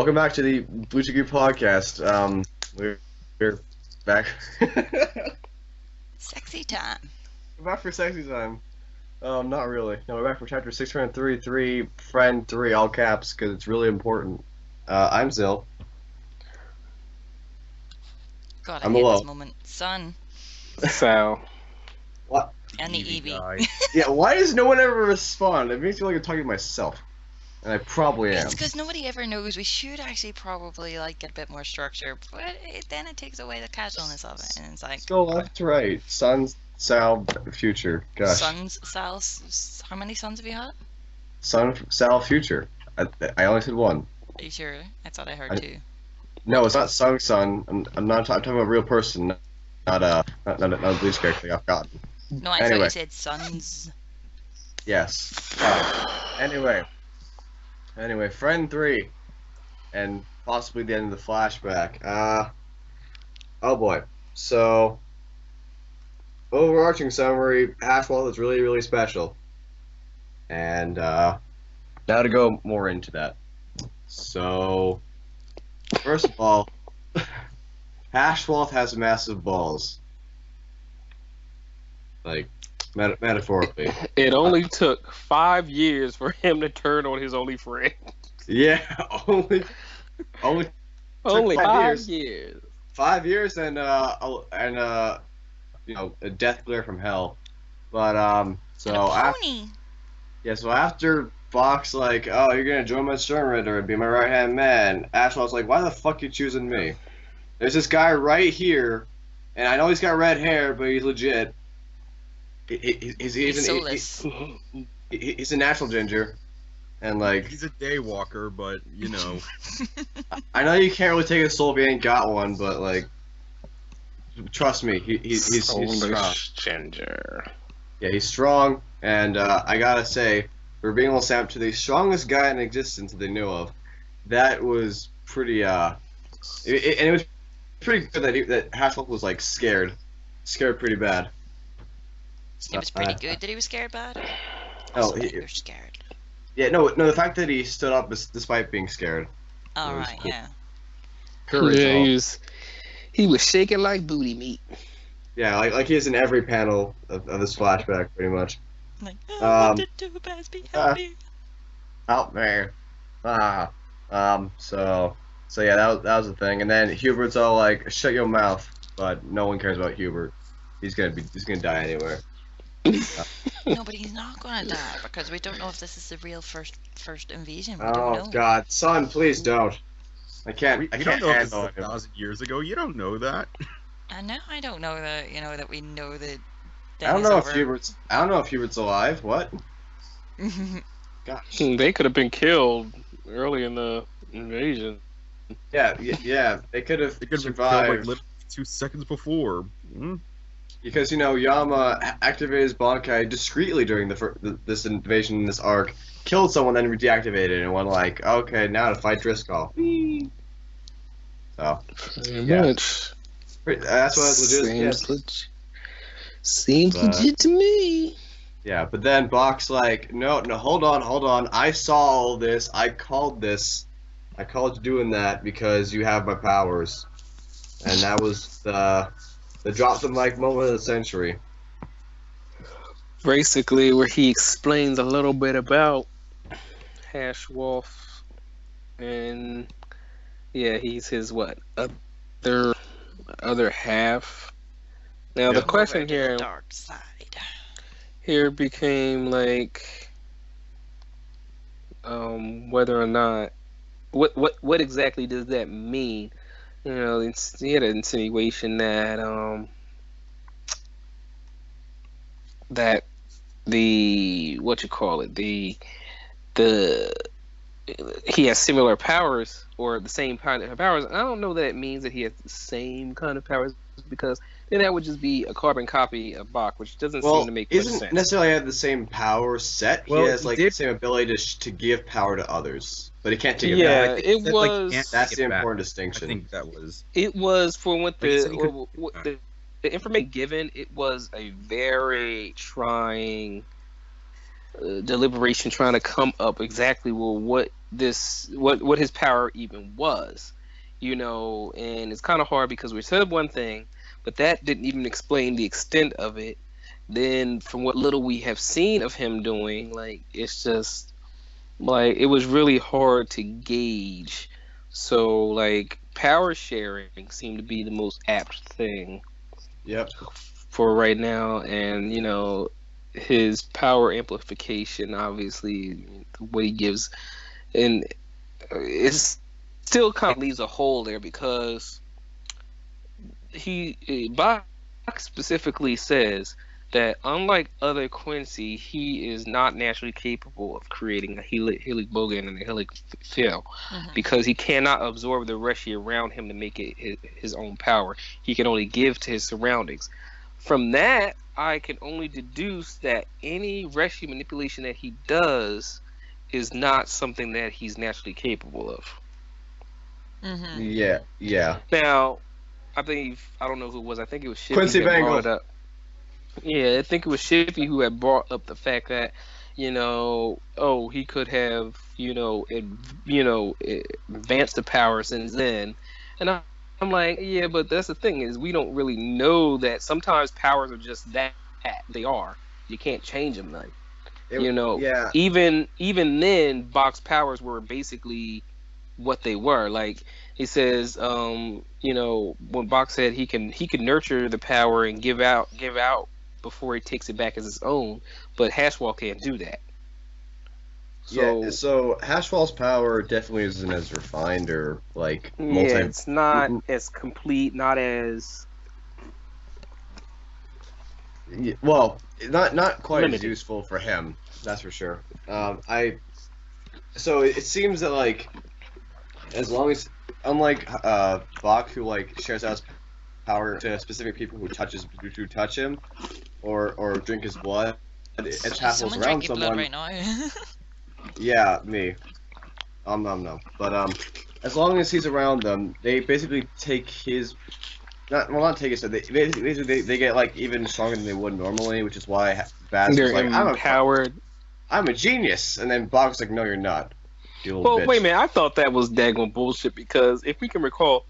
Welcome back to the Bleach podcast. We're back. Sexy time. We're back for sexy time. Not really. No, we're back for chapter 633, friend 3, all caps, because it's really important. I'm Zill. God, I I'm hate Hello. this moment. Sun. Sal. What? And the Easy Eevee. guy. Yeah, why does no one ever respond? It makes me feel like I'm talking to myself. And I probably am. It's because nobody ever knows. We should actually probably get a bit more structure, but then it takes away the casualness of it, and it's like Go left to right. Sun, Sal, future. Gosh. Suns, Sal. How many suns have you had? Sun, Sal, future. I only said one. Are you sure? I thought I heard two. No, it's not Sung Sun. I'm not. I'm talking about a real person, not a Bleach character I've gotten. No, I thought Anyway. you said suns. Yes. Anyway, friend 3, and possibly the end of the flashback. Oh boy. So, overarching summary: Ashwell is really, really special. And now to go more into that. So, first of all, Ashwell has massive balls. Like, metaphorically. It only took 5 years for him to turn on his only friend. Yeah, only Only 5 years. 5 years and a death glare from hell. But And a after pony. so after Fox like, oh, you're gonna join my surrender and be my right hand man, Ashwell's like, why the fuck you choosing me? There's this guy right here, and I know he's got red hair, but he's legit. He's soulless. He's a natural ginger, and like He's a daywalker, but you know. I know you can't really take a soul if you ain't got one, but like, trust me, he's strong. Soulless ginger. Yeah, he's strong, and I gotta say, for being able to stand up to the strongest guy in existence that they knew of, that was pretty. And it was pretty good that Hashwell was like scared pretty bad. It was pretty good that he was scared bad. Oh, You're scared. Yeah, no, the fact that he stood up despite being scared. All was right, cool. yeah. Courage. Yeah, he was shaking like booty meat. Yeah, like he is in every panel of this flashback, pretty much. Like, oh, what Um, to do, Basby? Help me. Out there. So yeah, that was the thing. And then Hubert's all like, "Shut your mouth," but no one cares about Hubert. He's gonna die anywhere. No, but he's not gonna die because we don't know if this is the real first invasion. We don't Oh know. God, son, please don't. I can't You don't handle know if this is it. 1,000 years ago. You don't know that. And now I don't know that that we know that. I don't know if Hubert's alive. What? Gosh. They could have been killed early in the invasion. Yeah. They could have They could have been killed survived like literally 2 seconds before. Hmm? because Yama activated his Bankai discreetly during this invasion in this arc, killed someone, then deactivated, and went like, okay, now to fight Driscoll. So Pretty Yeah. much. that's what legit. Seems But- legit to me. Yeah, but then Bach's like, no, hold on. I saw all this. I called you doing that because you have my powers. And that was the drop the mic moment of the century. Basically, where he explains a little bit about Hashwolf, and yeah, he's his other half. Now the Yeah. question Over to the here dark side. became like, whether or not what exactly does that mean? He had an insinuation that that the he has similar powers or the same kind of powers. I don't know that it means that he has the same kind of powers, because then that would just be a carbon copy of Bach, which doesn't seem to make much isn't sense. necessarily have the same power set. Well, he has he like did- the same ability to give power to others, but he can't take it Yeah, back. it That, like, was. can't That's take the it back. important I distinction. think that was. It was for what Like you said, he could- what the information given. It was a very trying deliberation, trying to come up exactly what what his power even was, and it's kind of hard because we said one thing, but that didn't even explain the extent of it. Then from what little we have seen of him doing, like it's just like it was really hard to gauge. So like power sharing seemed to be the most apt thing Yep. for right now, and his power amplification, obviously what he gives, and it still kind of leaves a hole there because Bach specifically says that unlike other Quincy, he is not naturally capable of creating a Helic Bogan and a Helic Fill because he cannot absorb the Reshi around him to make it his own power. He can only give to his surroundings. From that, I can only deduce that any Reshi manipulation that he does is not something that he's naturally capable of. Yeah. Now, I don't know who it was. I think it was Shippy Quincy that brought Bangle. it up. Yeah, I think it was Shippy who had brought up the fact that, he could have, advanced the power since then. And I'm like, yeah, but that's the thing is we don't really know that sometimes powers are just that. They are. You can't change them, then. Yeah. Even then, Bach's powers were basically what they were. Like he says, when Bach said he can nurture the power and give out before he takes it back as his own, but Hashwall can't do that. So Hashwall's power definitely isn't as refined or like Yeah, it's not as complete, not as not quite limited. as useful for him. That's for sure. So it seems that like as long as unlike Bach who like shares out his power to specific people who touch him or drink his blood, it travels around someone. Blood right now. Yeah, me. No. But as long as he's around them, they basically take his. Not take his. They basically they get like even stronger than they would normally, which is why Baz was like, I'm a genius, and then Bach was like, no, you're not. You little bitch. Wait a minute, I thought that was daggone bullshit because if we can recall,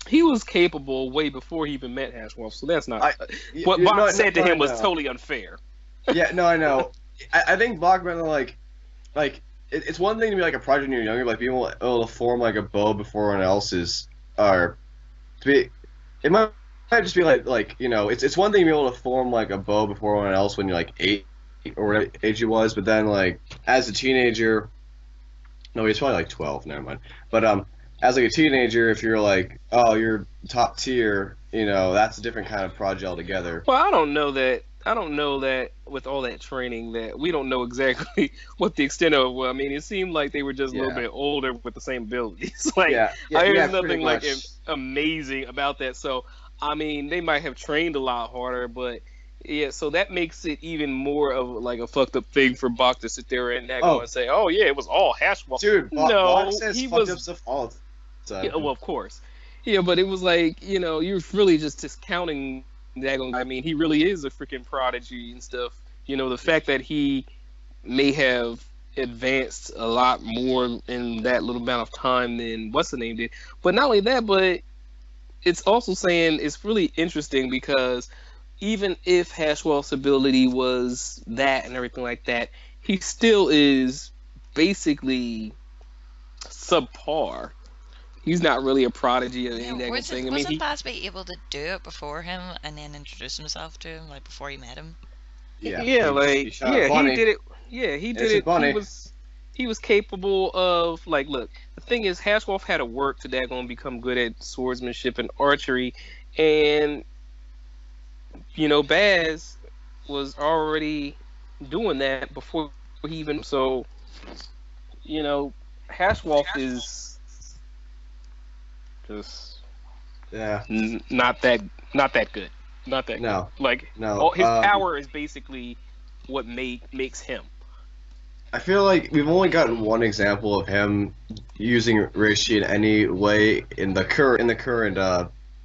he was capable way before he even met Hashwolf, so that's not what Bach said to him was totally unfair. Yeah, no, I know. I think Bach meant like it's one thing to be like a prodigy when you're younger, like being able to form like a bow before anyone else is, or to be. It might just be like it's one thing to be able to form like a bow before anyone else when you're like 8 or whatever age you was, but then like as a teenager, no, he's probably like 12. Never mind. But as like a teenager, if you're like you're top tier, that's a different kind of prodigy altogether. Well, I don't know that with all that training that we don't know exactly what the extent of. Well, I mean, it seemed like they were just a little bit older with the same abilities. There's nothing like amazing about that. So, I mean, they might have trained a lot harder, but yeah. So that makes it even more of like a fucked up thing for Bach to sit there and go and say, "Oh yeah, it was all Hashwall." Dude, Bach says he fucked up stuff all the time. Yeah, well, of course. Yeah, but it was like you're really just discounting. I mean, he really is a freaking prodigy and stuff. The fact that he may have advanced a lot more in that little amount of time than what's the name did. But not only that, but it's also saying it's really interesting because even if Hashwell's ability was that and everything like that, he still is basically subpar. He's not really a prodigy or any thing. Wasn't Basby able to do it before him and then introduce himself to him, like before he met him? He did it. Yeah, he did it. He was capable of look. The thing is, Hashwolf had to work to daggone become good at swordsmanship and archery, and Baz was already doing that before he even. So, Hashwolf is. Just not that good. Not that good. No. His power is basically what makes him. I feel like we've only gotten one example of him using Reishi in any way in the current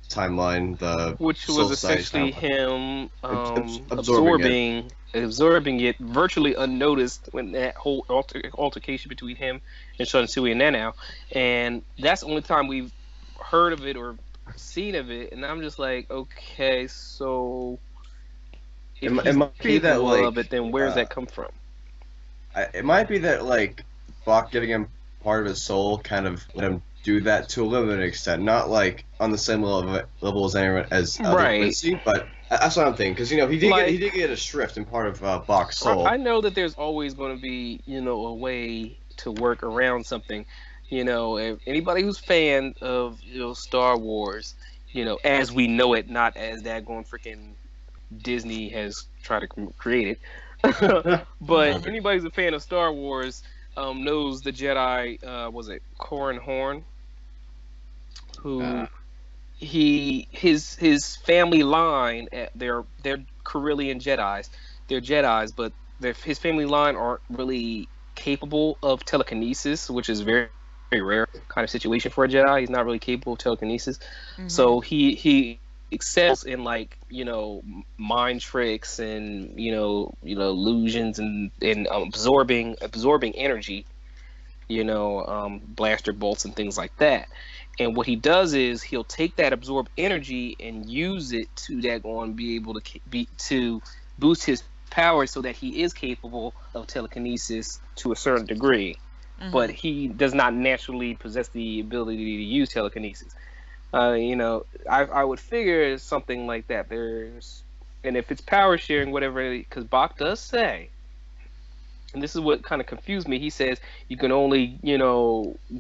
timeline, which was essentially him absorbing absorbing it virtually unnoticed when that whole altercation between him and Shunsui and Nanao, and that's the only time we've heard of it or seen of it, and I'm just like, okay, so if It might be that, capable like, of it, then where does that come from? it might be that, like, Bach giving him part of his soul kind of let him do that to a limited extent, not like on the same level as anyone as other Right. Quincy, but that's what I'm thinking, because he did get a shrift in part of Bach's soul. I know that there's always going to be a way to work around something. If anybody who's fan of Star Wars, as we know it, not as that going freaking Disney has tried to create it. But anybody who's a fan of Star Wars knows the Jedi. Was it Corran Horn? Who his family line? They're Corellian Jedi's. They're Jedi's, but his family line aren't really capable of telekinesis, which is very, very rare kind of situation for a Jedi. He's not really capable of telekinesis, so he excels in mind tricks and illusions and absorbing energy, blaster bolts and things like that. And what he does is he'll take that absorbed energy and use it to be able to boost his power so that he is capable of telekinesis to a certain degree. But he does not naturally possess the ability to use telekinesis. I would figure something like that. And if it's power sharing, whatever, because Bach does say, and this is what kind of confused me. He says you can only,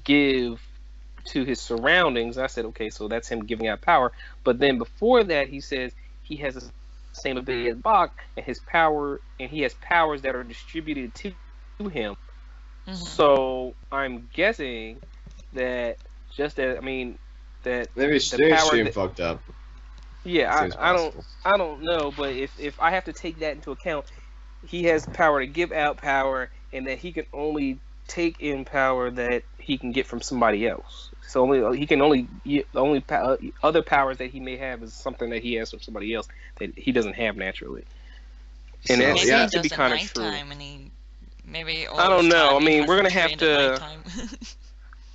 give to his surroundings. I said, okay, so that's him giving out power. But then before that, he says he has the same ability as Bach, and he has powers that are distributed to him. So I'm guessing that that maybe the power stream fucked up. Yeah, I don't know, but if I have to take that into account, he has power to give out power, and that he can only take in power that he can get from somebody else. So the only other powers that he may have is something that he has from somebody else that he doesn't have naturally. And So that maybe seems he to be does kind at of true. nighttime and he maybe all I don't his know. time I he mean, has we're to gonna have train to. at nighttime.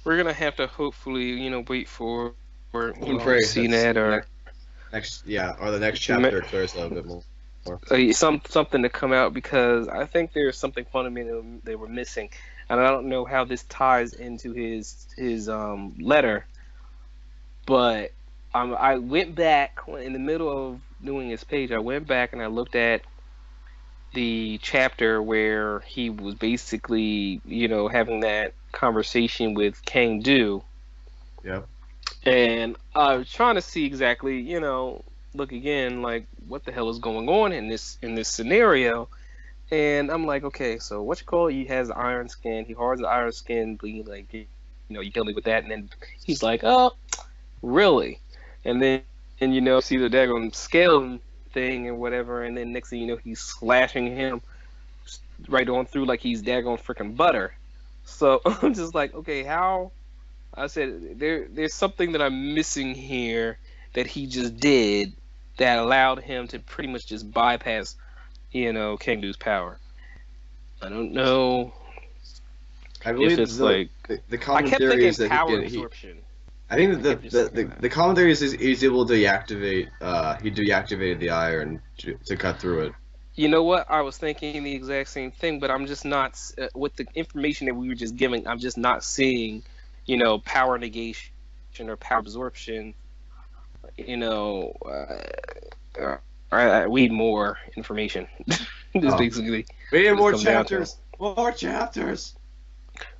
We're gonna have to hopefully, wait for Pray see that's that or or the next chapter clears a little bit more. something to come out, because I think there's something fundamental they were missing, and I don't know how this ties into his letter, but I went back in the middle of doing his page. I went back and I looked at the chapter where he was basically, having that conversation with Kang Do. Yep. And I was trying to see exactly, look again, like what the hell is going on in this scenario. And I'm like, okay, so what you call it? He has iron skin. He hards the iron skin, bleeding, like, you kill me with that. And then he's like, oh, really? And then, see the daggone scale thing and whatever. And then next thing you know, he's slashing him right on through like he's daggone freaking butter. So I'm just like, okay, how? I said, there's something that I'm missing here that he just did that allowed him to pretty much just bypass, Kangdu's power. I don't know. I believe if it's the common I kept theory thinking is that power he absorption. I think that the common theory is he's able to deactivate. He deactivated the iron to cut through it. You know what? I was thinking the exact same thing, but I'm just not with the information that we were just giving. I'm just not seeing, power negation or power absorption. I need more information. Basically, we need more comes down to chapters. More chapters.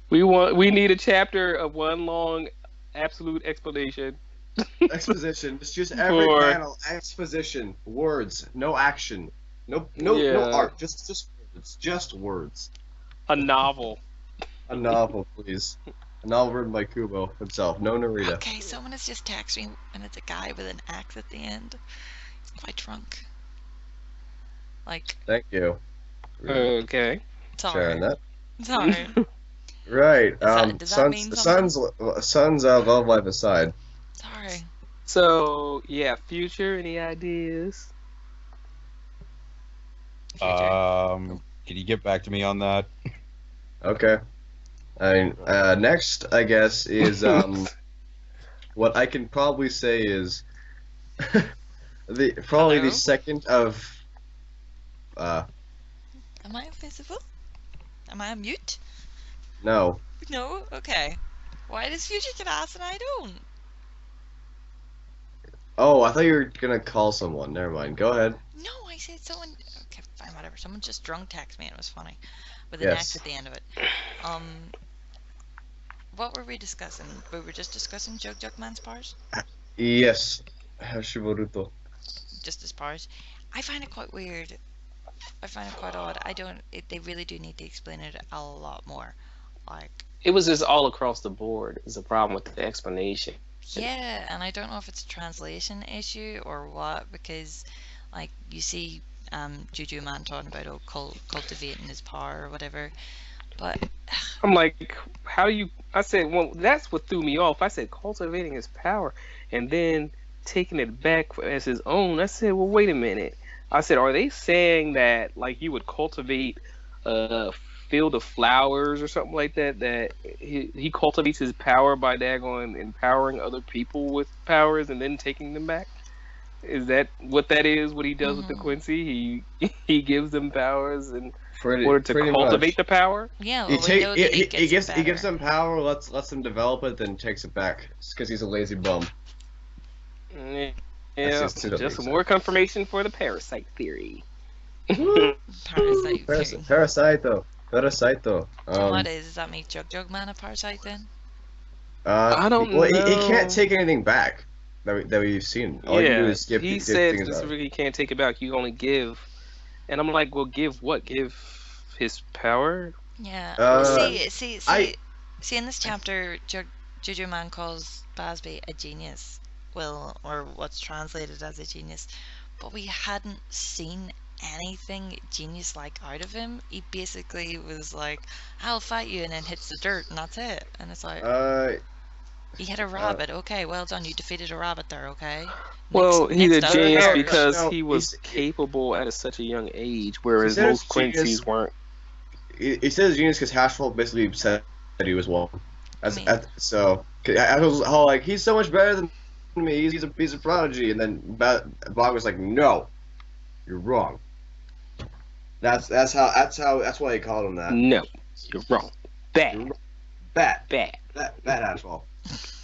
We need a chapter of one long absolute explanation. Exposition. It's just every panel. Exposition. Words. No action. No art. Just words. Just words. A novel. A novel, please. A novel written by Kubo himself. No Narita. Okay, someone has just texted me, and it's a guy with an axe at the end. He's quite drunk. Like. Thank you. Okay. Sharing that. Sorry. Right. Does that mean something? Sun's love life aside. Sorry. So yeah, future. Any ideas? future. Can you get back to me on that? Okay. I mean, next, I guess, is what I can probably say is probably Hello? the second of Am I invisible? Am I on mute? no. No? Okay. Why does future get asked and I don't? Oh, I thought you were gonna call someone. Never mind. Go ahead. No, I said someone. Okay, fine, whatever. Someone just drunk text me and it was funny. With an Yes. X at the end of it. What were we discussing? We were just discussing Jug Jug Man's powers? Yes. Hashiboruto. Just his powers. I find it quite weird. I find it quite odd. They really do need to explain it a lot more. Like, It was just all across the board. Is a problem with the explanation. yeah, and I don't know if it's a translation issue or what, because, like, you see Juju Man talking about cultivating his power or whatever, but I'm like, how do you? I said, well, that's what threw me off. I said cultivating his power, and then taking it back as his own. I said, well, wait a minute. I said, are they saying that like you would cultivate a field of flowers or something like that? That he cultivates his power by daggone empowering other people with powers and then taking them back? Is that what that is? What he does with the Quincy? He gives them powers in order to Pretty cultivate much. the power. yeah, He, well, we know that he gets gives better. them power, lets them develop it, then takes it back. It's because he's a lazy bum. Yeah, just just silly, some so. more confirmation for the parasite theory. Parasite. Parasito. Parasito. So what is? Does that make Jug Jug Man a parasite then? I don't well, he know. can't take anything back that we've seen. All you can do Yeah, is skip he give said things out. specifically he can't take it back. You only give, and I'm like, well, give what? Give his power? Yeah. See, I- in this chapter, Juju Man calls Basby a genius. Well, or what's translated as a genius. But we hadn't seen anything genius-like out of him. He basically was like, I'll fight you, and then hits the dirt, and that's it. And it's like, he hit a rabbit. Okay, well done. You defeated a rabbit there, okay? Well, he's a next up, genius powers. because No, he was he's- capable at such a young age, whereas said most it's genius. Quincy's weren't. He says genius because Hashfall basically said that he was one. So I was all like, he's so much better than me. He's a prodigy. And then Bog was like, no, you're wrong. That's why he called him that. No, you're wrong. Bad. Bad Bad. Hashfall.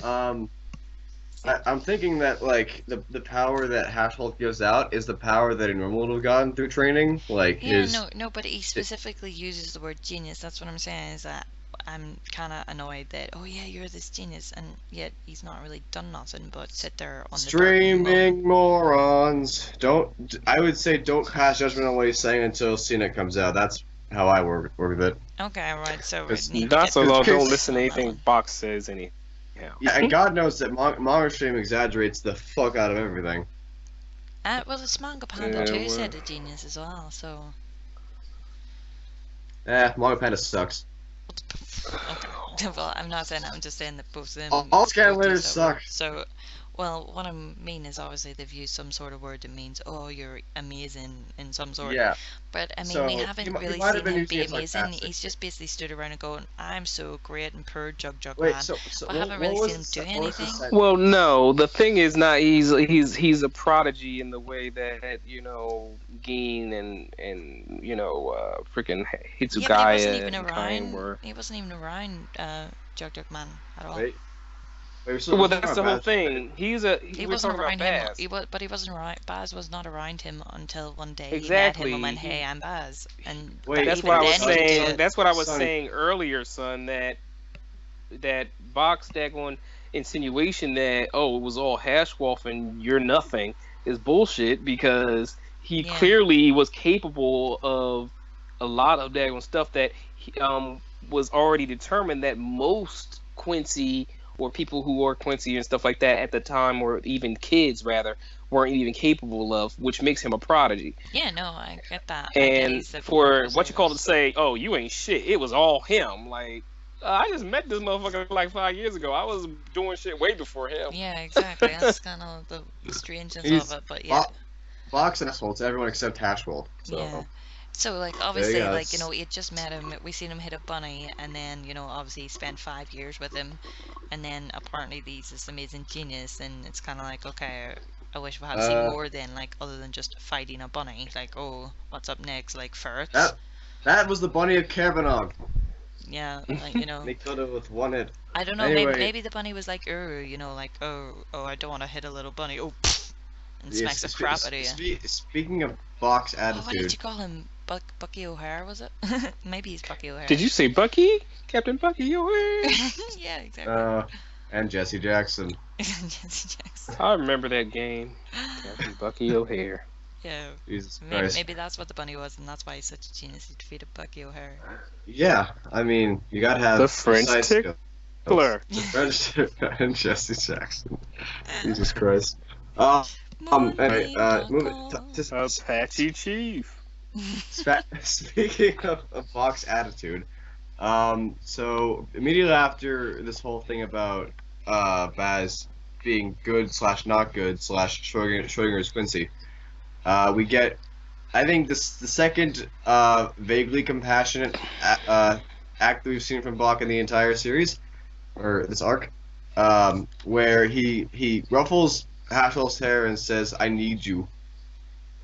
I'm thinking that like the power that Hashfall gives out is the power that a normal would have gotten through training. Like Yeah, his no, but he specifically uses the word genius. That's what I'm saying, is that I'm kind of annoyed that, oh yeah, you're this genius, and yet he's not really done nothing but sit there on the dirt and moan. streaming morons. I would say don't pass judgment on what he's saying until CNET comes out. That's how I work with it. Okay, right, so we Because need to That's get a law. because- Don't listen to anything Box says. Anyhow. Yeah, and God knows that manga stream exaggerates the fuck out of everything. well, it's Manga Panda Yeah, too well. said a genius as well, so... Manga Panda sucks. Okay. Well, I'm not saying that, I'm just saying that both of them... All both scanlators use that word. suck. So, well, what I mean is obviously they've used some sort of word that means, oh, you're amazing in some sort. Yeah. But, I mean, So, we he haven't might really have seen been him using be it amazing. sarcastically. He's just basically stood around and going, I'm so great and poor Jug Jug Wait, Man. so But I haven't really seen him do anything. Well, no, the thing is not he's a prodigy in the way that Gin and freaking Hitsugaya Yeah, but he wasn't even and Kain were. around. He wasn't even around Jug Jug Man at all. Wait, Well, that's the whole thing. He We're wasn't talking around about him. Baz. But he wasn't around. Baz was not around him until one day Exactly. he met him and went, "Hey, I'm Baz." And Wait, That's even what I was then he didn't do saying. it. That's what I was Son. saying earlier, son. That box daggone insinuation that it was all Hashwolf and you're nothing is bullshit because he Yeah. clearly was capable of a lot of daggone stuff that was already determined that most Quincy or people who were Quincy and stuff like that at the time, or even kids rather, weren't even capable of, which makes him a prodigy. Yeah, no, I get that. I get And he's the for what you call service. to say, oh, you ain't shit, it was all him. Like, I just met this motherfucker like 5 years ago. I was doing shit way before him. Yeah, exactly. That's kind of the strangeness He's- of it, but yeah. Box and asshole to everyone except Hashwell. So Yeah. So, like, There obviously, you go. like, you know, he just met him, we seen him hit a bunny, and then, you know, obviously he spent 5 years with him, and then apparently he's this amazing genius, and it's kind of like, okay, I wish we had seen more then, like, other than just fighting a bunny. Like, oh, what's up next? Like, ferrets? That was the bunny of Kavanog. Yeah, like, you know. They killed it with one hit. I don't know, Anyway. maybe the bunny was like, you know, like, oh, I don't want to hit a little bunny. Oh, pfft, and smacks the crap out of you. Speaking of box Oh, what did attitude, you call him? Bucky O'Hare, was it? Maybe he's Bucky O'Hare. Did you say Bucky? Captain Bucky O'Hare? Yeah, exactly. and Jesse Jackson. Jesse Jackson. I remember that game. Captain Bucky O'Hare. Yeah. Jesus Maybe, Christ. maybe that's what the bunny was, and that's why he's such a genius. He defeated Bucky O'Hare. Yeah, I mean, you gotta have The French precise tickler. The French and Jesse Jackson. Jesus Christ. Anyway, Apache Chief. Speaking of box attitude, so immediately after this whole thing about Baz being good / not good / Schrodinger's Quincy, we get, I think, the second vaguely compassionate act that we've seen from Bach in the entire series, or this arc, where he ruffles Hassel's hair and says, "I need you."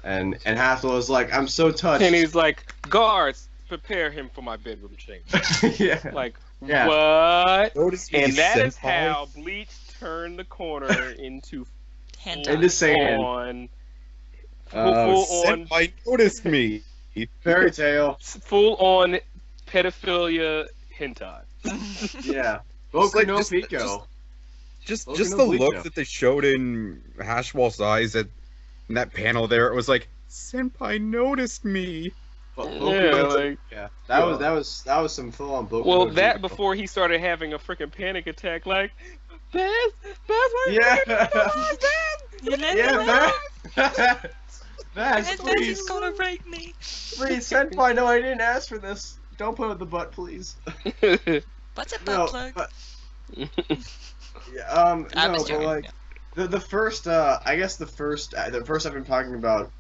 And Hassel is like, "I'm so touched." And he's like, guards, prepare him for my bedroom chamber. Yeah. Like, Yeah. what? Notice me, And that is senpai. how Bleach turned the corner into Hentai. Into Satan. full-on Senpai noticed me. Fairy tale. full-on pedophilia hentai. Yeah. Just Boku like- no just- Pico. Just Boku just no the Bleach look now. that they showed in Hashwall's eyes in that panel there, it was like, Senpai noticed me. Yeah, like, Yeah. That was some full on Boku well, no that Pico. before he started having a freaking panic attack, like, Baz, why Yeah. You let Yeah, me Baz. know. Baz, His please. daddy's gonna break me. Please, Senpai, no, I didn't ask for this. Don't put it in the butt, please. What's a butt No, plug? but, yeah, I no, was but joking. like, the first, I guess the first I've been talking about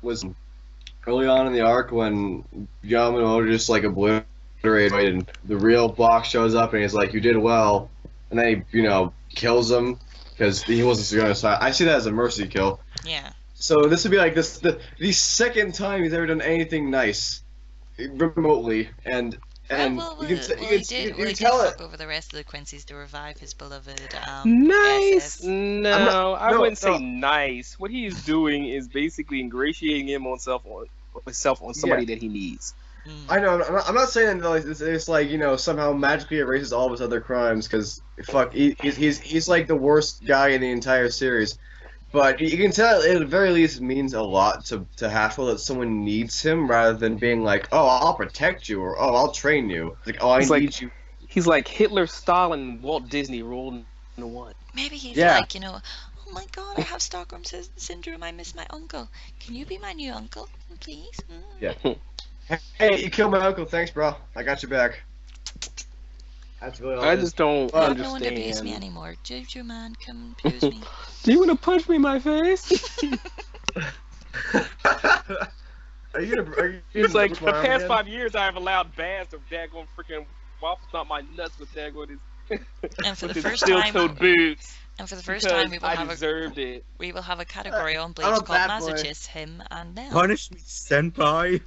was early on in the arc when Yamamoto just like obliterated, and the real Block shows up and he's like, "You did well," and then he, kills him because he wasn't going to side. I see that as a mercy kill. Yeah. So this would be like the second time he's ever done anything nice, remotely, and Well, you can tell it. fuck over the rest of the Quincy's to revive his beloved Nice. SS. No, I no, wouldn't say no. nice. What he is doing is basically ingratiating himself on somebody that he needs. Mm. I know. I'm not saying that like, it's like somehow magically erases all of his other crimes because fuck, he's like the worst guy in the entire series. But you can tell it at the very least means a lot to Hashwell that someone needs him rather than being like, "Oh, I'll protect you," or "Oh, I'll train you." It's like, "Oh, I He's need like- you." He's like Hitler, Stalin, Walt Disney rolled into one. Maybe he's Yeah. like, oh my god, I have Stockholm syndrome, I miss my uncle. Can you be my new uncle, please? Mm. Yeah. Hey, you killed my uncle. Thanks, bro. I got your back. That's really all I it is. just don't I have no one to abuse me understand. anymore. Juju man, come abuse me. Do you want to punch me in my face? Are you gonna It's like push the my arm past again? 5 years I've allowed Baz to daggone freaking waffle stomp my nuts with daggone his And for with the his first steel-toed time, boots. and for the first Because time, we will I have deserved it. a category on Bleach I'm a called bad boy. Masochist, him and them. Punish me, Senpai.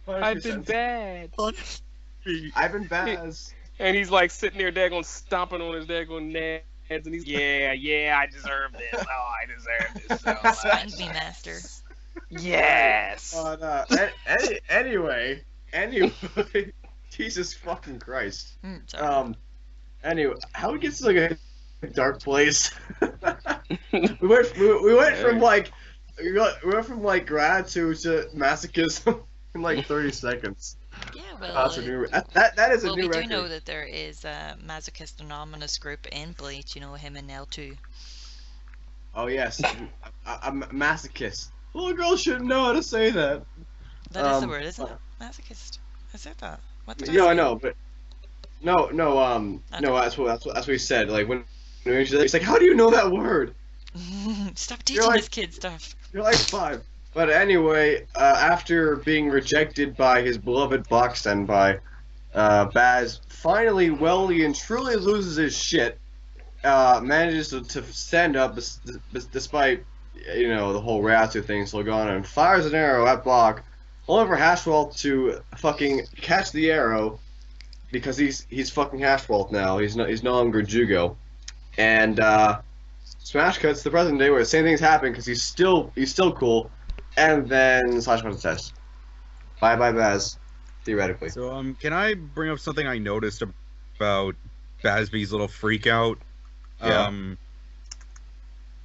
I've been bad. Punish me. I've been Baz. And he's like sitting there daggone stomping on his daggone nads and he's yeah, I deserve this. Oh, I deserve this so much. Find me, master. Yes. Anyway, Jesus fucking Christ. Sorry. Anyway, how it gets to like a dark place. we went from like gratitude to masochism in like 30 seconds. Yeah, well, That's a new. That is a well, new we do record. know that there is a masochist anonymous group in Bleach. Him and Nell too. Oh yes, I'm a masochist. Little girls shouldn't know how to say that. That is the word, isn't it? Masochist. I said that. What did I Yeah, say? I know, but no, no, that's what he said. Like when he's like, "How do you know that word?" Stop You're teaching like- this kid stuff. You're like 5. But anyway, after being rejected by his beloved Buck Senpai, Baz finally, and truly loses his shit. Manages to stand up despite, the whole Ryatsu thing still going on, and fires an arrow at Bach, only for Hashwell to fucking catch the arrow because he's fucking Hashwell now. He's no longer Jugo, and smash cuts to the present day where the same thing's happening because he's still cool, and then Slash cuts the test. Bye Baz, theoretically. So can I bring up something I noticed about Bazby's little freak out? Yeah.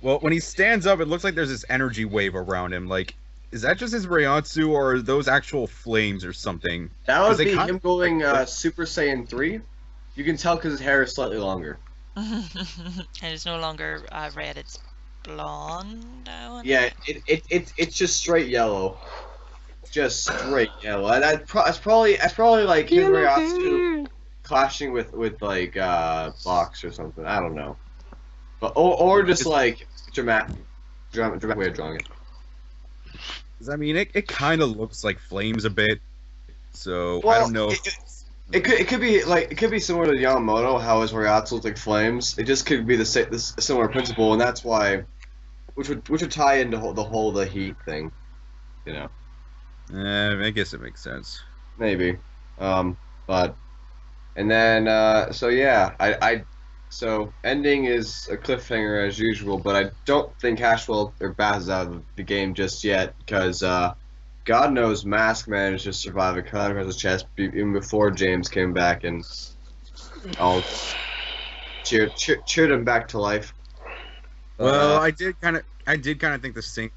Well, when he stands up, it looks like there's this energy wave around him. Like, is that just his Ryatsu, or are those actual flames or something? That would be him going Super Saiyan 3. You can tell because his hair is slightly longer. And it's no longer red, it's blonde. Yeah, it's just straight yellow. Just straight yellow. And that's probably like his Ryatsu clashing with like Box or something. I don't know. But or just like dramatic way of drawing it. I mean, it kind of looks like flames a bit. So Well, I don't know. It could be similar to Yamamoto, how his Ryatsu looks like flames. It just could be the similar principle, and that's why, which would tie into the heat thing, I guess it makes sense. Maybe, but, and then so yeah, so ending is a cliffhanger as usual, but I don't think Hashwell or Baz is out of the game just yet because God knows Mask managed to survive a cut across his chest even before James came back and all cheered him back to life. Well, I did kind of think the same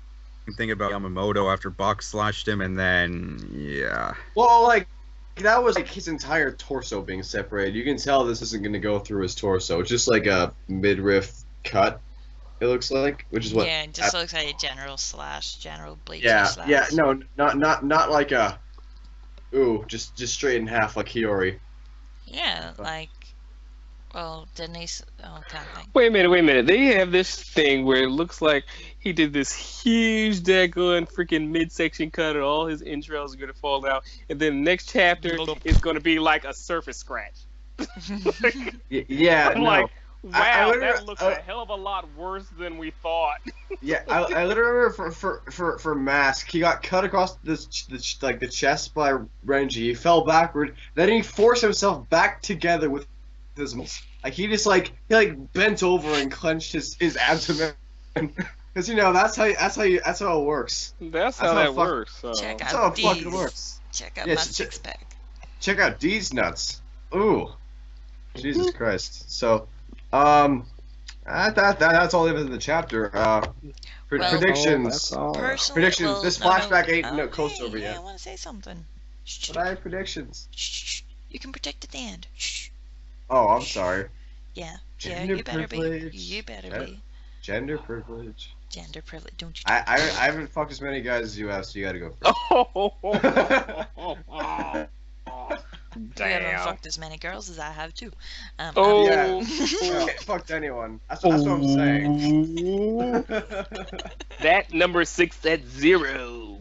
thing about Yamamoto after Box slashed him, and then yeah. Well, like that was like his entire torso being separated. You can tell this isn't going to go through his torso. It's just like a midriff cut. It looks like, which is what. Yeah, it just looks like a general Bleach. Yeah, slash. yeah, no, not like a. Ooh, just straight in half like Hiyori. Yeah, like. Well, didn't he? Oh, can't think. Wait a minute. They have this thing where it looks like he did this huge daggone freaking midsection cut, and all his entrails are gonna fall out, and then the next chapter is gonna be like a surface scratch. Yeah, I'm no. like, wow, I that looks a hell of a lot worse than we thought. Yeah, I literally remember for Mask, he got cut across the chest by Renji. He fell backward. Then he forced himself back together with his muscles. Like he just he bent over and clenched his abdomen. Because that's how it works. That's how that works. So. Check That's how out it fucking D's. works. Check out Yeah, my six pack. Check out D's nuts. Ooh, Jesus Christ. So, that's all there is in the chapter. Predictions. Personally, Predictions. well, This no, flashback ain't no, close hey, over yeah, yet. I want to say something. Shh, But I have predictions. shh, you can predict at the end. Shh. Oh, I'm sorry. Yeah, Gender you better privilege. be. You better be. Gender privilege. Gender privilege. Don't you? I haven't fucked as many guys as you have, so you gotta go first. You haven't fucked as many girls as I have too. Oh. Yeah. I ain't fucked anyone. That's what I'm saying. That number 6 at 0.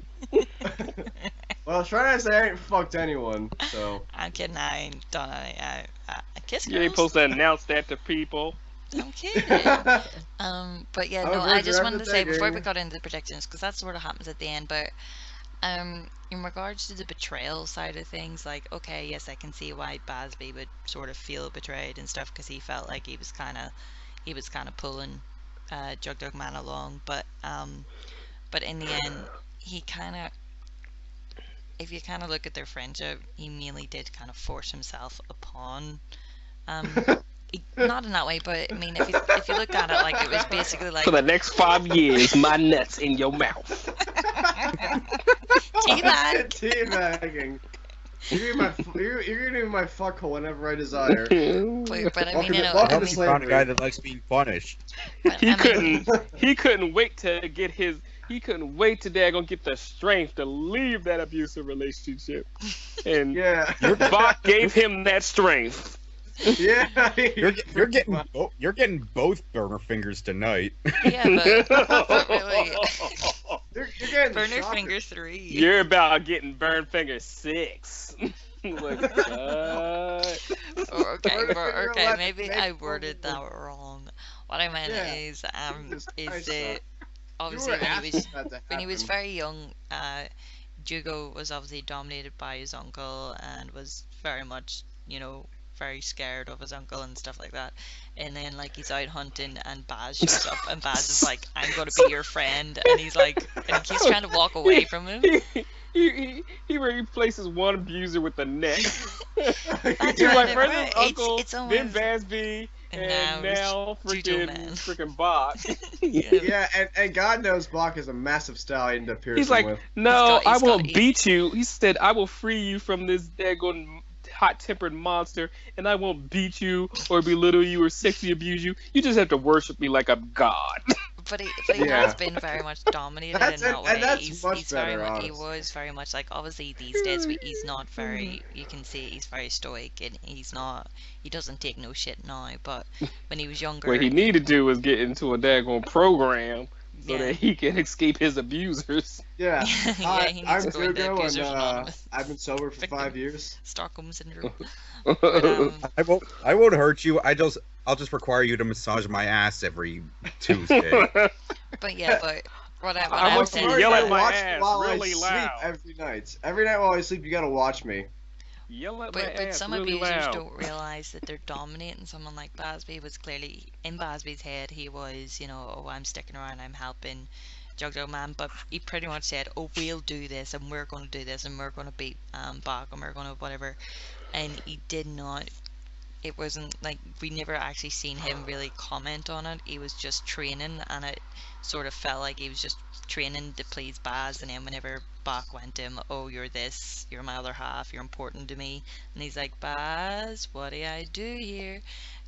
Well, I was trying to say I ain't fucked anyone, so. I'm kidding. I ain't done any. I kiss girls. You ain't supposed to announce that to people. I'm kidding. But yeah, no, Oh, I just Roger, wanted to say before we digging. got into the predictions, because that sort of happens at the end, but in regards to the betrayal side of things, like, okay, yes, I can see why Basby would sort of feel betrayed and stuff, because he felt like he was kind of pulling Jug Dog Man along, but in the end, he kind of, if you kind of look at their friendship, he mainly did kind of force himself upon not in that way, but I mean, if you look at it, like, it was basically like For the next 5 years, my nuts in your mouth. teabag. Teabagging. You're gonna be my fuckhole whenever I desire. But I mean, Welcome I'm to the slavery. kind of guy that likes being punished. He couldn't wait to get his. He couldn't wait to daggone get the strength to leave that abusive relationship, and Yeah. Bach gave him that strength. Yeah. You're getting both burner fingers tonight. Yeah, but really, You're getting the Burner shocker. Finger 3. You're about getting Burn Finger 6. Like, what? Okay, Burner but Finger okay, 11, maybe maybe I worded that probably. wrong. What I meant Yeah. is Jesus is Christ, that son. obviously You were asking that to when he was happen. very young, Jugo was obviously dominated by his uncle and was very much, very scared of his uncle and stuff like that. And then like he's out hunting and Baz shows up and Baz is like, I'm gonna be your friend, and he's like, and he keeps trying to walk away from him. He replaces one abuser with the next. That's He's right, like, no, first right, his uncle, it's then almost- Basby, and and now Juju Man. freaking Bach. Yeah, and God knows Bach is a massive stallion to pierce He's him like, with. no, I he's won't got- beat you. He said, I will free you from this daggone hot-tempered monster, and I won't beat you or belittle you or sexually abuse you. You just have to worship me like I'm God. But he Yeah. has been very much dominated That's in it, that way. and that's he's much very better, much, he honestly. was very much like, obviously these days he's not very, you can see he's very stoic and he doesn't take no shit now, but when he was younger, What he needed to do was get into a daggone program so Yeah. that he can escape his abusers. Yeah. yeah, Hi, he I'm needs to go into Jugo, Abusers and Anonymous. I've been sober for Victim. 5 years. Stockholm syndrome. But, I won't hurt you. I'll just require you to massage my ass every Tuesday. but yeah, but what I I'm want saying to is yell that- at my watch ass while really I sleep loud. every night. Every night while I sleep, you gotta watch me. Yell at my But ass some really abusers loud. don't realize that they're dominating someone like Basby. Was clearly in Basby's head. He was, oh, I'm sticking around, I'm helping Jugjo Man. But he pretty much said, oh, we'll do this, and we're going to do this, and we're going to beat Bach, and we're going to whatever. And he did not. It wasn't like we never actually seen him really comment on it. He was just training, and it sort of felt like he was just training to please Baz. And then whenever Bach went to him, oh, you're this, you're my other half, you're important to me, and he's like, Baz, what do I do here?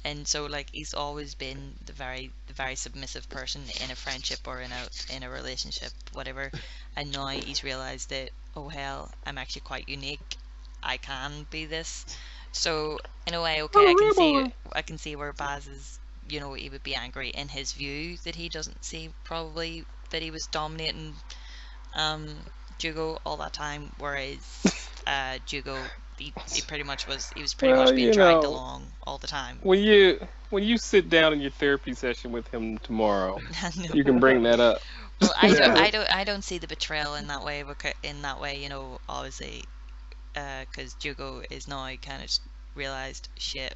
And so like he's always been the very submissive person in a friendship or in a relationship, whatever. And now he's realized that, oh hell, I'm actually quite unique. I can be this. So in a way, okay, I can see where Baz is, he would be angry in his view that he doesn't see probably that he was dominating Jugo all that time, whereas Jugo he pretty much was pretty much being dragged along all the time. When you sit down in your therapy session with him tomorrow, you can bring that up. Well, Yeah. I don't see the betrayal in that way. Obviously, because Jugo is now kind of realized, shit,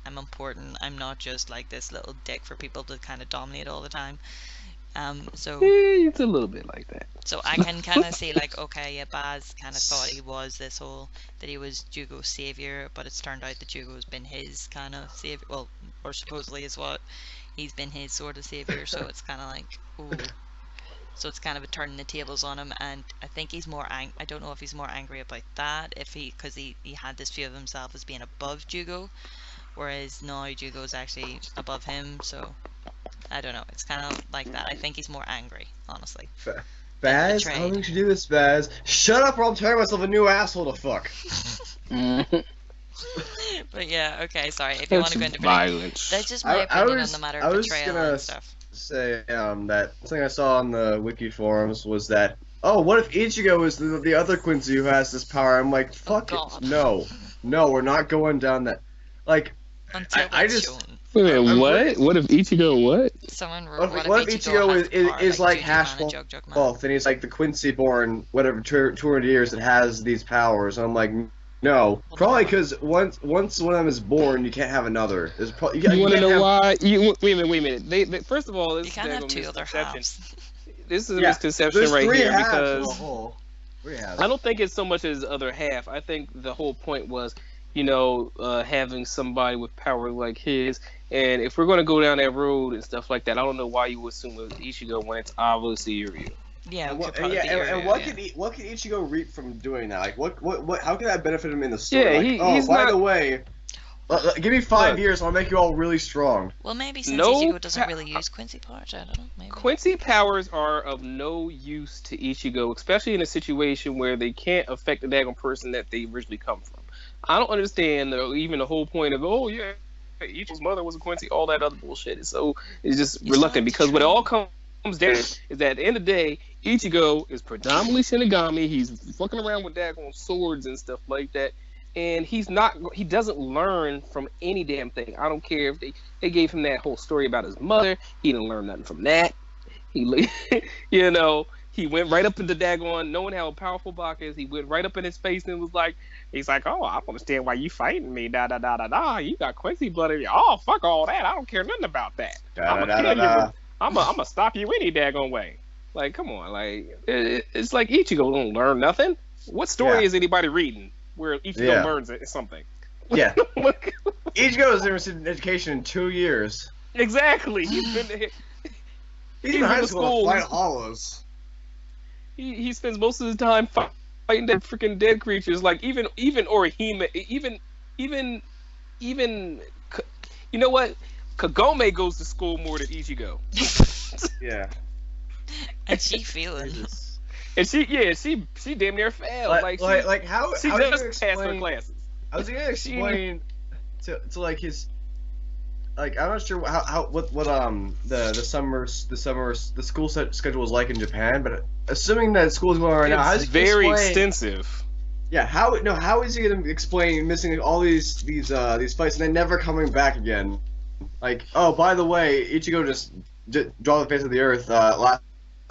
I'm important. I'm not just like this little dick for people to kind of dominate all the time. So It's a little bit like that. so I can kind of see like, okay, yeah, Baz kind of thought he was that he was Jugo's savior, but it's turned out that Jugo's been his kind of savior. Well, or supposedly is what he's been his sort of savior. So it's kind of like, ooh. So it's kind of turning the tables on him, and I think he's more I don't know if he's more angry about that, because he had this view of himself as being above Jugo, whereas now Jugo's actually above him. So I don't know. It's kind of like that. I think he's more angry, honestly. Baz, I don't think you should do this, Baz. Shut up, or I'll tear myself a new asshole to fuck. But yeah, okay, sorry. If you want to go into violence. that's just my opinion on the matter I of was betrayal gonna and stuff. say that something I saw on the wiki forums was that, oh, what if Ichigo is the other Quincy who has this power? I'm like, fuck it, God. no, we're not going down that. Like, Until I that's just- shown. Wait a minute, I'm what? pretty- What if Ichigo what? Someone what if Ichigo has the power is like Juju Hash Man and Jug Man? Wolf, and he's like the Quincy born, whatever, 200 years that has these powers? And I'm like, no, probably because once one of them is born, you can't have another. There's probably You want to can't know have- why? Wait a minute. They first of all, this You is can't have daggone two other misconception. halves. This is a Yeah, misconception There's right 3 here halves to because the whole. 3 halves. I don't think it's so much as the other half. I think the whole point was, having somebody with power like his. And if we're going to go down that road and stuff like that, I don't know why you would assume it was Ichigo when it's obviously Iryu. Yeah, And it what, could probably be and Uru, what yeah. can Ichigo reap from doing that? Like, what? How can that benefit him in the story? Yeah, like, he's by not- the way, give me 5 Look. years, and I'll make you all really strong. Well, maybe since No Ichigo doesn't pa- really use Quincy powers, I don't know. Maybe. Quincy powers are of no use to Ichigo, especially in a situation where they can't affect the daggone person that they originally come from. I don't understand even the whole point of, oh yeah, Ichigo's mother was a Quincy, all that other bullshit. It's just You reluctant saw because the what it trailer. all comes down is that at the end of the day, Ichigo is predominantly Shinigami. He's fucking around with daggone swords and stuff like that. And he doesn't learn from any damn thing. I don't care if they gave him that whole story about his mother. He didn't learn nothing from that. He, he went right up into daggone, knowing how powerful Bach is. He went right up in his face and was like, he's like, oh, I don't understand why you fighting me. Da da da da da. You got Quincy blood in you. Oh, fuck all that. I don't care nothing about that. I'm gonna stop you any daggone way. Like, come on, like it's like Ichigo don't learn nothing. What story is anybody reading where Ichigo learns something? Yeah, Ichigo has received an education in 2 years. Exactly. He's in high school to fight hollows. He spends most of the time fighting dead freaking dead creatures. Like even Orihime, even you know what? Kagome goes to school more than Ichigo. Yeah. And she feeling. And she damn near failed. Like how she just passed her classes. I was gonna explain to like his, like I'm not sure what the school schedule is like in Japan, but assuming that school is going right now, it's very extensive. Yeah, how is he gonna explain missing all these fights and then never coming back again? Like, oh, by the way, Ichigo just draw the face of the earth last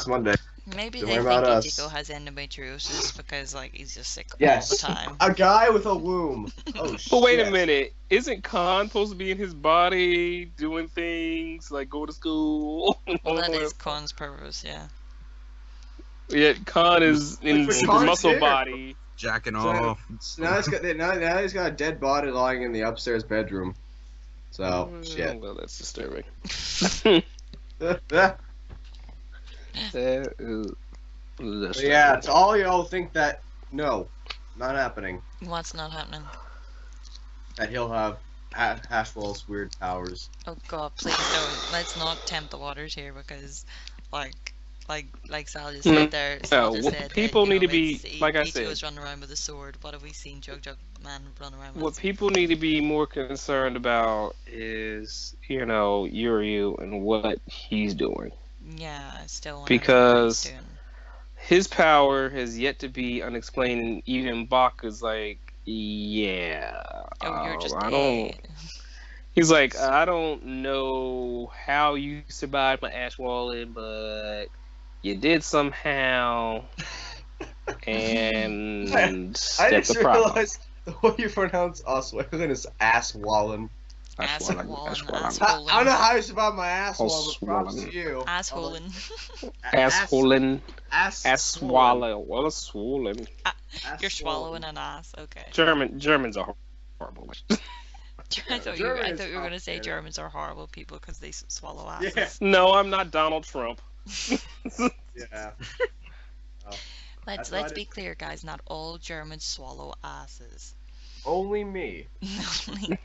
Monday. Maybe they think Ichigo has endometriosis because like he's just sick all the time. A guy with a womb. Oh shit. But wait a minute, isn't Khan supposed to be in his body doing things like go to school? Well, that is Khan's purpose, yeah. Yeah, Khan is in super muscle body, jacking off. Now he's got a dead body lying in the upstairs bedroom. So shit. Well, that's disturbing. Yeah, to all y'all think that no, not happening. What's not happening? That he'll have Hashwell's weird powers. Oh god, please don't. Let's not tempt the waters here because, like Sal just said there. Sal just said people that, need to be like I said. said. Running around with a sword. What have we seen Jug Man run around with? What people need to be more concerned about is Yuryu and what he's doing. Yeah, I still want because his power has yet to be unexplained, and even Bach is like, yeah, you're just I don't. He's like, I don't know how you survived my ash walling, but you did somehow, and I that's just the problem. realized the way you pronounce Osweiler is ass wallen. Assholing. I don't know how you survived my ass wallen, but props to you. Assholing. Assholing. Ass swallow. Well, it's swollen. You're swallowing an ass. Okay. Germans are horrible. I thought you were gonna say Germans are horrible people because they swallow asses. Yeah. No, I'm not Donald Trump. Yeah. Let's be clear, guys. Not all Germans swallow asses. Only me.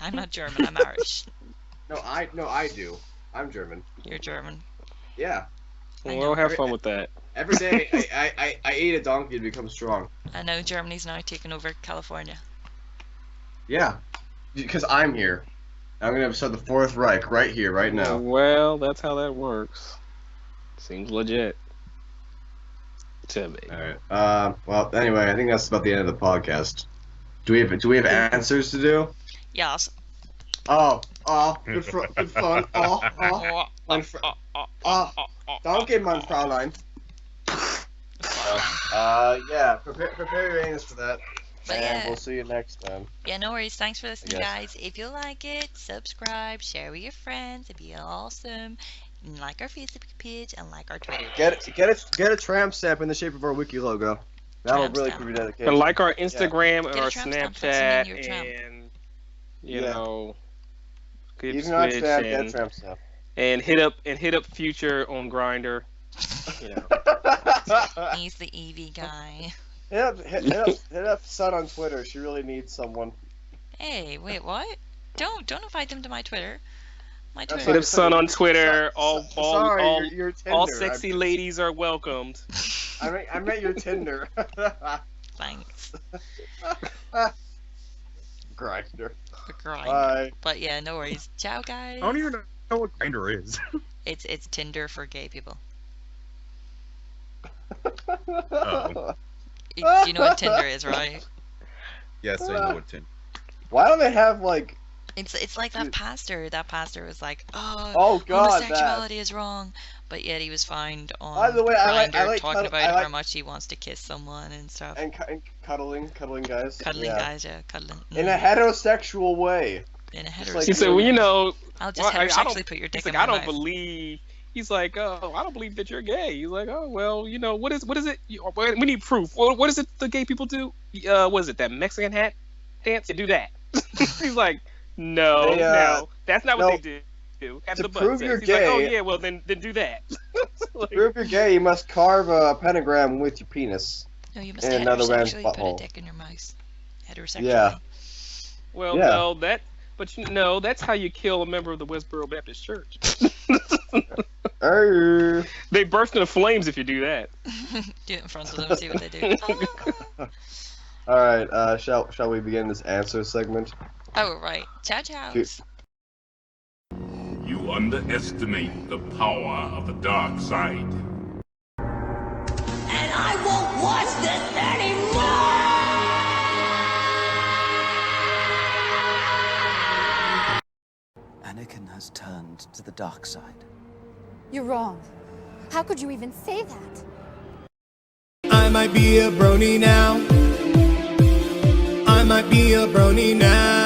I'm not German. I'm Irish. No, I do. I'm German. You're German. Yeah. Well, have fun with that. Every day I eat a donkey to become strong. I know Germany's now taking over California. Yeah. Because I'm here. I'm gonna start the Fourth Reich right here, right now. Well, that's how that works. Seems legit to me. All right. Well, anyway, I think that's about the end of the podcast. Do we have answers to do? Yes. Oh, good fun. Danke, mein Fräulein. Yeah, prepare your anus for that. And we'll see you next time. Yeah, no worries. Thanks for listening, guys. If you like it, subscribe, share with your friends. It'd be awesome. And like our Facebook page and like our Twitter page. Get a tramp stamp in the shape of our wiki logo. That'll really prove your dedication. And like our Instagram and our Snapchat and you know, even on Snap, get a tramp stamp. And hit up Future on Grindr. You know. He's the EV guy. Hit up Sun on Twitter. She really needs someone. Hey, wait, what? Don't invite them to my Twitter. My Twitter. Hit up Sun on Twitter. All sexy Tinder. ladies are welcomed. I meant your Tinder. Thanks. Grindr. Bye. But yeah, no worries. Ciao, guys. I don't even know what Grindr is. It's Tinder for gay people. Uh-oh. Do you know what Tinder is, right? Yes, I know what Tin. Why don't they have like? It's like that pastor. That pastor was like, Oh God, homosexuality is wrong, but yet he was found on By the way, I Grindr like talking about I like- how much he wants to kiss someone and stuff. and cuddling guys. Cuddling Yeah. guys, yeah, cuddling. In a heterosexual way. In a Just heterosexual. like He said, well, you know, I'll just well, I heterosexually don't- put your dick he's in like, my I don't mouth. believe. He's like, oh, I don't believe that you're gay. He's like, oh, well, you know, what is it? We need proof. What is it the gay people do? What is it, that Mexican hat dance? You do that. He's like, no, no, that's not what they do. After to the prove butt you're sex. He's like, oh, gay- yeah, well, then do that. Like, To prove you're gay, you must carve a pentagram with your penis. No, you must in another man's heterosexually put a butthole. dick in your mouth. Heterosexually. Yeah. well, Yeah. no, that's how you kill a member of the Westboro Baptist Church. They burst into flames if you do that. Do it in front of them, see what they do. All right, shall we begin this answer segment? Oh, right. Ciao, ciao. Shoot. You underestimate the power of the dark side. And I won't watch this anymore! Anakin has turned to the dark side. You're wrong. How could you even say that? I might be a brony now. I might be a brony now.